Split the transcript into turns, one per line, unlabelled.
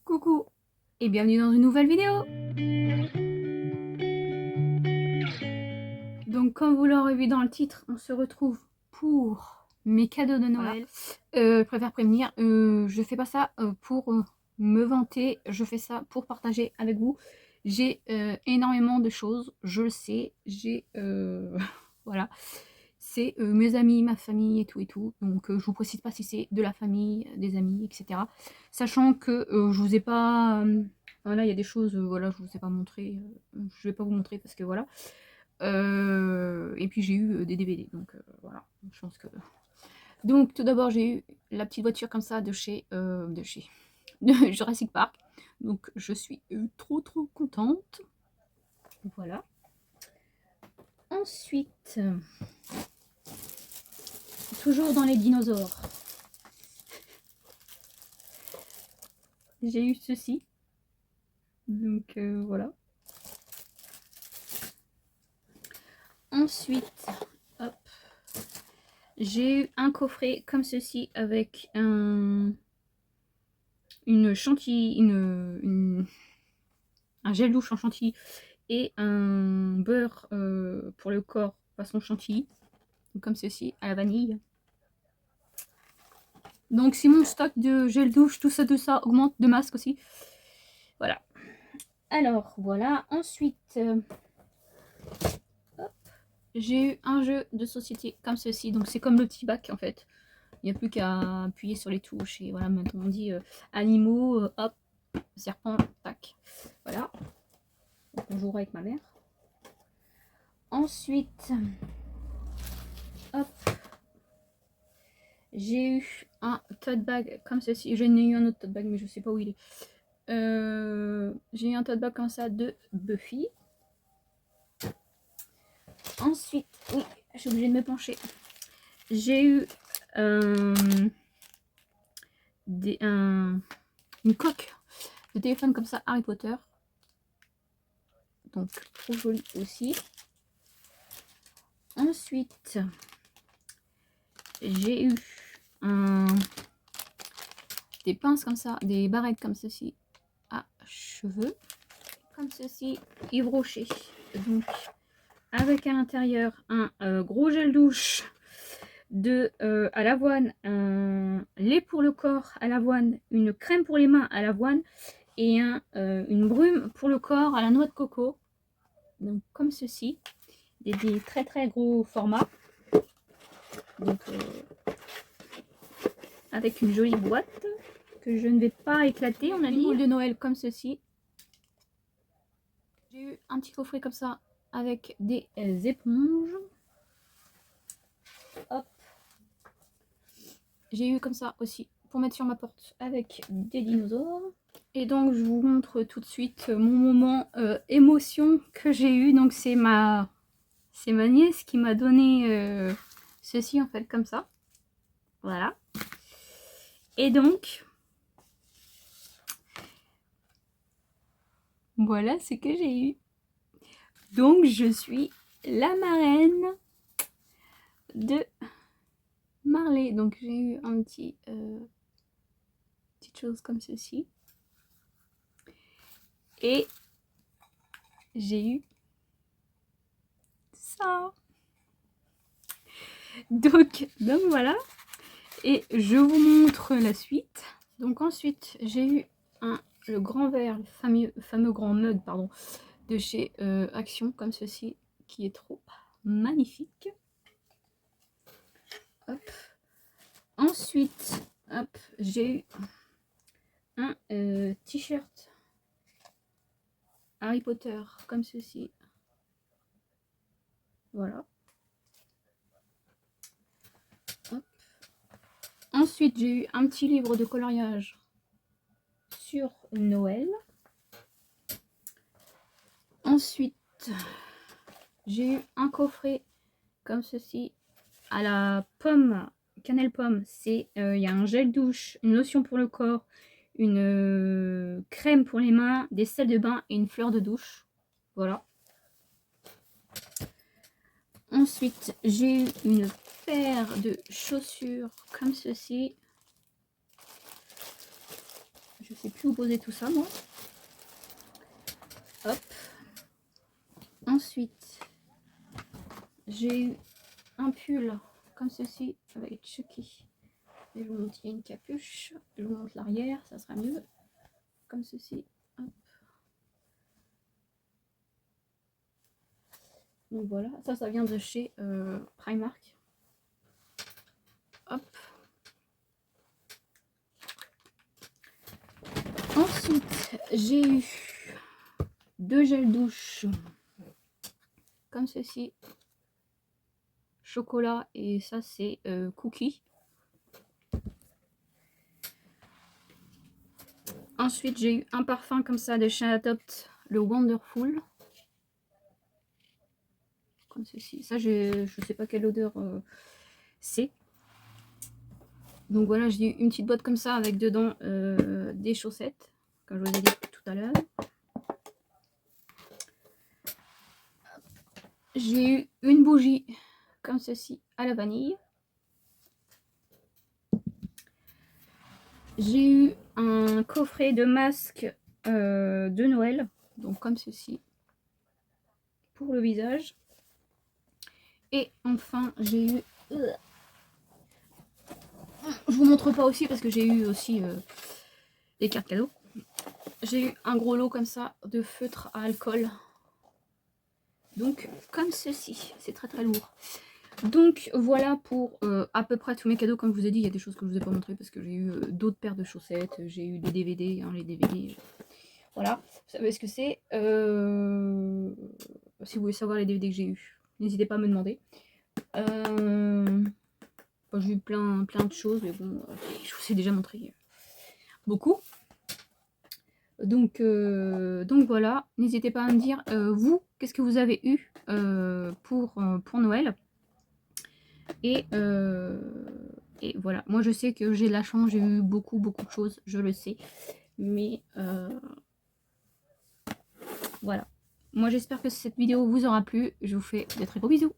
Coucou et bienvenue dans une nouvelle vidéo. Donc comme vous l'aurez vu dans le titre, on se retrouve pour mes cadeaux de Noël. Voilà. Je préfère prévenir, je fais pas ça pour me vanter, je fais ça pour partager avec vous. J'ai énormément de choses, je le sais, j'ai voilà. C'est mes amis, ma famille et tout. Donc je vous précise pas si c'est de la famille, des amis, etc. Sachant que je vous ai pas... voilà, il y a des choses, voilà, je vous ai pas montré. Je vais pas vous montrer parce que voilà. Et puis j'ai eu des DVD, donc voilà, je pense que... Donc tout d'abord j'ai eu la petite voiture comme ça de chez de Jurassic Park. Donc je suis trop contente. Voilà. Ensuite... toujours dans les dinosaures. J'ai eu ceci. Donc voilà. Ensuite, hop, j'ai eu un coffret comme ceci avec un chantilly, un gel douche en chantilly et un beurre pour le corps façon chantilly. Donc, comme ceci, à la vanille. Donc si mon stock de gel douche, tout ça augmente, de masque aussi. Voilà. Alors voilà. Ensuite, j'ai eu un jeu de société comme ceci. Donc c'est comme le petit bac en fait. Il n'y a plus qu'à appuyer sur les touches. Et voilà, maintenant on dit animaux, hop, serpent, tac. Voilà. Donc on jouera avec ma mère. Ensuite, hop, j'ai eu un tote bag comme ceci. J'en ai eu un autre tote bag, mais je sais pas où il est. J'ai eu un tote bag comme ça de Buffy. Ensuite, oui, je suis obligée de me pencher. J'ai eu une coque de téléphone comme ça, Harry Potter. Donc, trop joli aussi. Ensuite, j'ai eu des pinces comme ça, des barrettes comme ceci à cheveux. Comme ceci, Yves Rocher. Donc, avec à l'intérieur un gros gel douche de à l'avoine, un lait pour le corps à l'avoine, une crème pour les mains à l'avoine et une brume pour le corps à la noix de coco. Donc comme ceci, des très gros formats. Donc avec une jolie boîte que je ne vais pas éclater, on a dit. Une boule de Noël comme ceci. J'ai eu un petit coffret comme ça avec des éponges. Hop. J'ai eu comme ça aussi pour mettre sur ma porte avec des dinosaures. Et donc je vous montre tout de suite mon moment émotion que j'ai eu. Donc c'est ma nièce qui m'a donné ceci en fait comme ça. Voilà. Et donc voilà ce que j'ai eu. Donc je suis la marraine de Marley. Donc j'ai eu un petit petite chose comme ceci. Et j'ai eu ça. Donc voilà. Et je vous montre la suite. Donc ensuite, j'ai eu le grand verre, le fameux grand mug, pardon, de chez Action, comme ceci, qui est trop magnifique. Hop. Ensuite, hop, j'ai eu un t-shirt Harry Potter, comme ceci. Voilà. Hop. Ensuite, j'ai eu un petit livre de coloriage sur Noël. Ensuite, j'ai eu un coffret comme ceci à la pomme, cannelle pomme. C'est il y a un gel douche, une lotion pour le corps, une crème pour les mains, des sels de bain et une fleur de douche. Voilà. Ensuite, j'ai eu une paire de chaussures comme ceci. Je sais plus où poser tout ça, moi. Hop. Ensuite, j'ai eu un pull comme ceci avec Chucky. Et je vous montre, il y a une capuche. Je vous montre l'arrière, ça sera mieux. Comme ceci. Hop. Donc voilà, ça vient de chez Primark. Hop. Ensuite, j'ai eu 2 gels douche comme ceci. Chocolat et ça c'est cookie. Ensuite, j'ai eu un parfum comme ça de chez Adopt, le Wonderful. Comme ceci. Ça, je sais pas quelle odeur c'est. Donc voilà, j'ai eu une petite boîte comme ça avec dedans des chaussettes, comme je vous ai dit tout à l'heure. J'ai eu une bougie comme ceci à la vanille. J'ai eu un coffret de masques de Noël, donc comme ceci, pour le visage. Et enfin, j'ai eu... je vous montre pas aussi parce que j'ai eu aussi des cartes cadeaux. J'ai eu un gros lot comme ça de feutre à alcool. Donc comme ceci, c'est très très lourd. Donc voilà pour à peu près tous mes cadeaux. Comme je vous ai dit, il y a des choses que je vous ai pas montré parce que j'ai eu d'autres paires de chaussettes, j'ai eu des DVD, hein, les DVD. Voilà, vous savez ce que c'est. Si vous voulez savoir les DVD que j'ai eu, n'hésitez pas à me demander. J'ai eu plein de choses, mais bon, je vous ai déjà montré beaucoup. Donc voilà, n'hésitez pas à me dire, vous, qu'est-ce que vous avez eu pour Noël. Et voilà, moi je sais que j'ai de la chance, j'ai eu beaucoup de choses, je le sais. Mais voilà. Moi j'espère que cette vidéo vous aura plu. Je vous fais de très gros bisous.